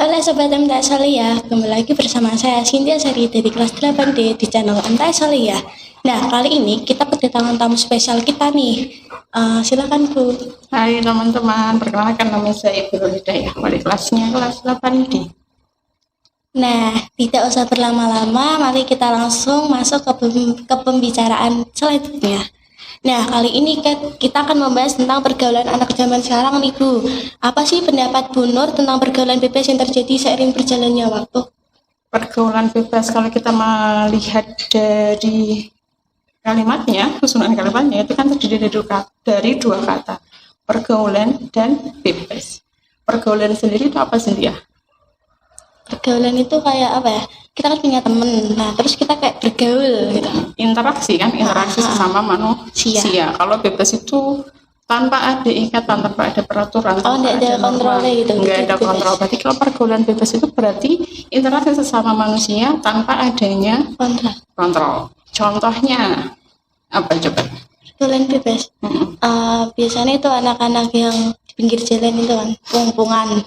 Halo Sobat MTA Salia, kembali lagi bersama saya Cynthia Sari dari kelas 8D di channel MTA Salia. Nah, kali ini kita kedatangan tamu spesial kita nih. Silakan Bu. Hai teman-teman, perkenalkan nama saya Ibu Hidayah, wali kelasnya kelas 8D. Nah, tidak usah berlama-lama, mari kita langsung masuk ke pembicaraan selanjutnya. Nah, kali ini kita akan membahas tentang pergaulan anak zaman sekarang nih Bu. Apa sih pendapat Bu Nur tentang pergaulan bebas yang terjadi seiring berjalannya waktu? Pergaulan bebas, kalau kita melihat dari kalimatnya, susunan kalimatnya itu kan terdiri dari dua kata, pergaulan dan bebas. Pergaulan sendiri itu apa sendiri ya? Pergaulan itu kayak apa ya? Kita kan punya temen, nah terus kita kayak bergaul gitu. Interaksi sesama manusia. Kalau bebas itu tanpa ada ikatan, tanpa ada peraturan, nggak ada kontrolnya gitu. Nggak ada kontrol. Berarti kalau pergaulan bebas itu berarti interaksi sesama manusia tanpa adanya kontrol. Contohnya apa coba? Pergaulan bebas. Biasanya itu anak-anak yang di pinggir jalan itu kan, pung-pungan,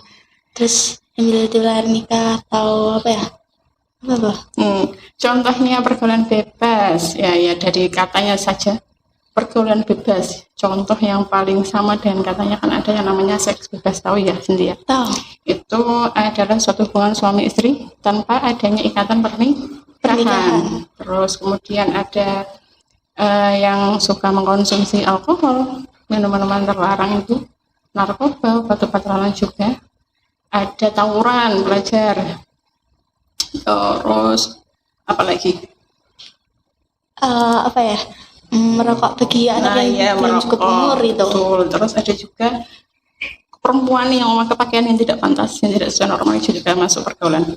terus ambil di luar nikah atau apa ya? Contohnya pergaulan bebas ya dari katanya saja pergaulan bebas. Contoh yang paling sama dengan katanya kan ada yang namanya seks bebas, tahu ya Cynthia? Tahu. Itu adalah suatu hubungan suami istri tanpa adanya ikatan pernikahan. Terus kemudian ada yang suka mengkonsumsi alkohol, minuman terlarang itu, narkoba, obat-obat terlarang juga. Ada tawuran pelajar, terus apa lagi? Merokok bagi anak yang belum cukup umur itu. Betul. Terus ada juga perempuan yang memakai pakaian yang tidak pantas, yang tidak sesuai norma, itu juga masuk pergaulan.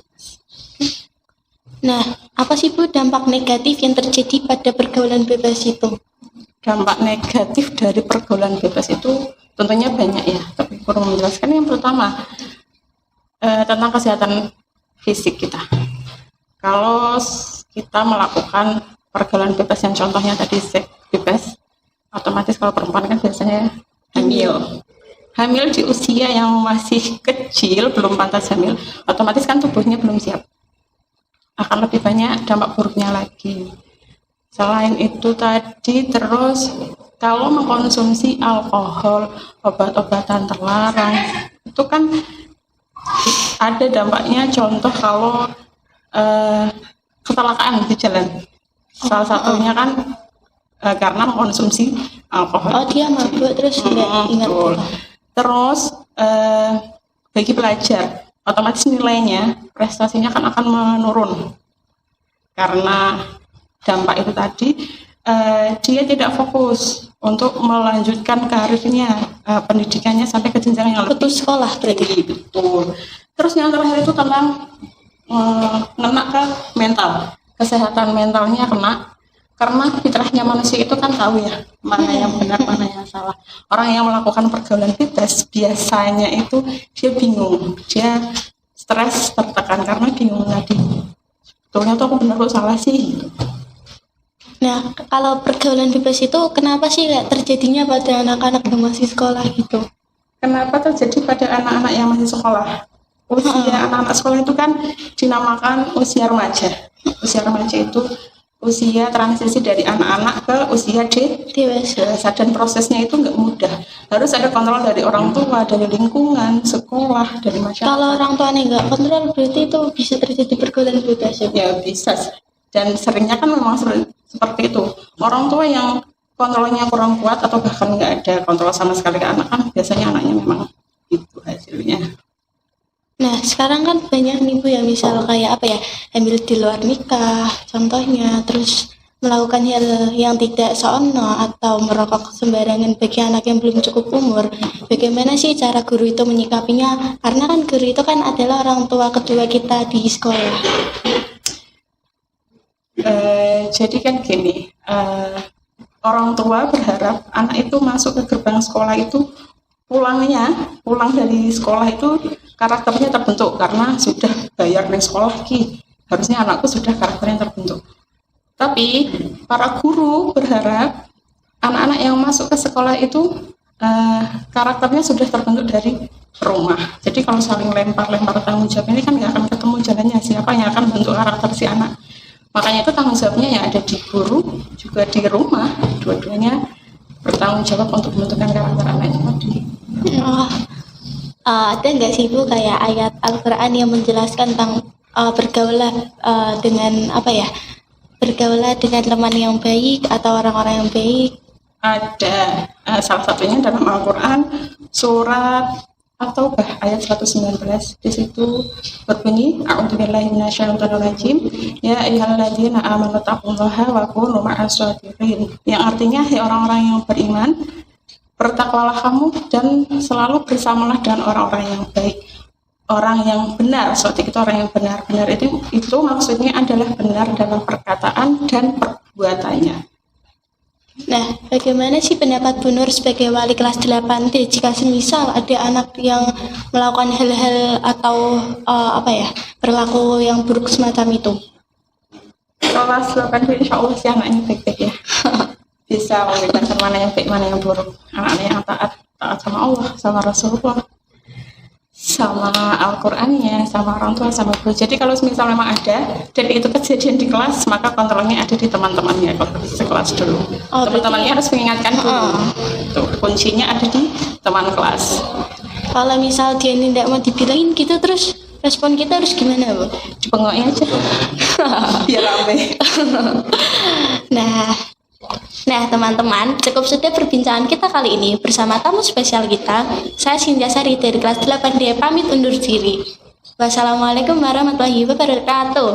Nah, apa sih Bu dampak negatif yang terjadi pada pergaulan bebas itu? Dampak negatif dari pergaulan bebas itu tentunya banyak ya, tapi kurang menjelaskan. Yang pertama tentang kesehatan fisik kita. Kalau kita melakukan pergaulan bebas yang contohnya tadi seks bebas, otomatis kalau perempuan kan biasanya hamil di usia yang masih kecil, belum pantas hamil, otomatis kan tubuhnya belum siap, akan lebih banyak dampak buruknya lagi. Selain itu tadi, terus kalau mengkonsumsi alkohol, obat-obatan terlarang, itu kan ada dampaknya. Contoh kalau kecelakaan di jalan, salah satunya kan karena mengkonsumsi alkohol. Dia mabuk terus tidak ingat. Terus bagi pelajar otomatis nilainya, prestasinya kan akan menurun karena dampak itu tadi. Dia tidak fokus untuk melanjutkan karirnya, pendidikannya sampai ke jenjang yang lebih. Putus sekolah berarti. Betul. Terus yang terakhir itu tentang ngena ke mental, kesehatan mentalnya kena, karena fitrahnya manusia itu kan tahu ya mana yang benar, mana yang salah. Orang yang melakukan pergaulan bebas biasanya itu dia bingung, dia stres, tertekan karena bingung tadi, sebetulnya tuh aku benar kok salah sih gitu. Nah, kalau pergaulan bebas itu kenapa sih terjadinya pada anak-anak yang masih sekolah gitu? Kenapa terjadi pada anak-anak yang masih sekolah? Usia anak-anak sekolah itu kan dinamakan usia remaja. Usia remaja itu usia transisi dari anak-anak ke usia dewasa, dan prosesnya itu nggak mudah. Harus ada kontrol dari orang tua, dari lingkungan, sekolah, dari masyarakat. Kalau orang tuanya nggak kontrol, berarti itu bisa terjadi pergaulan bebas ya? Ya bisa. Dan seringnya kan memang seperti itu. Orang tua yang kontrolnya kurang kuat atau bahkan nggak ada kontrol sama sekali ke anak, kan biasanya anaknya memang itu hasilnya. Nah, sekarang kan banyak nih Bu yang misal kayak hamil di luar nikah contohnya, terus melakukan hal yang tidak senonoh atau merokok sembarangan bagi anak yang belum cukup umur. Bagaimana sih cara guru itu menyikapinya? Karena kan guru itu kan adalah orang tua kedua kita di sekolah. Jadi kan gini, orang tua berharap anak itu masuk ke gerbang sekolah itu pulang dari sekolah itu karakternya terbentuk, karena sudah bayar di sekolah harusnya anakku sudah karakternya terbentuk. Tapi para guru berharap anak-anak yang masuk ke sekolah itu karakternya sudah terbentuk dari rumah. Jadi kalau saling lempar-lempar tanggung jawab ini kan nggak akan ketemu jalannya, siapa yang akan bentuk karakter si anak. Makanya itu tanggung jawabnya yang ada di guru juga di rumah, dua-duanya bertanggung jawab untuk membentukkan karakter anaknya tadi. Oh, ada nggak sih Bu kayak ayat Al-Quran yang menjelaskan tentang bergaulah dengan apa ya, bergaulah dengan teman yang baik atau orang-orang yang baik? Ada salah satunya dalam Al-Quran surat At-Taubah ayat 119. Di situ berbunyi a'udzubillahi minasyaitonirrajim ya ayyuhalladzina amanu taqullaha wa kunu ma'as shadiqin, yang artinya hai orang-orang yang beriman, bertakwalah kamu dan selalu bersamalah dengan orang-orang yang baik, orang yang benar. Shadiq itu orang yang benar. Benar itu maksudnya adalah benar dalam perkataan dan perbuatannya. Nah, bagaimana sih pendapat Bu Nur sebagai wali kelas 8D jika semisal ada anak yang melakukan hal-hal atau perilaku yang buruk semacam itu? Kelas 8D insya Allah sih anaknya baik-baik ya. Bisa membedakan mana yang baik, mana yang buruk. Anaknya yang taat sama Allah, sama Rasulullah, sama Al-Qurannya, sama orang tua, sama guru. Jadi kalau misal memang ada dan itu kejadian di kelas, maka kontrolnya ada di teman-temannya kalau sekelas dulu. Teman-temannya harus mengingatkan dulu. Tuh, kuncinya ada di teman kelas. Kalau misal dia tidak mau dibilangin gitu, terus respon kita harus gimana Bu? Dibengoknya aja biar rame. Nah teman-teman, cukup sudah perbincangan kita kali ini bersama tamu spesial kita. Saya Cynthia Sari dari kelas 8D pamit undur diri. Wassalamualaikum warahmatullahi wabarakatuh.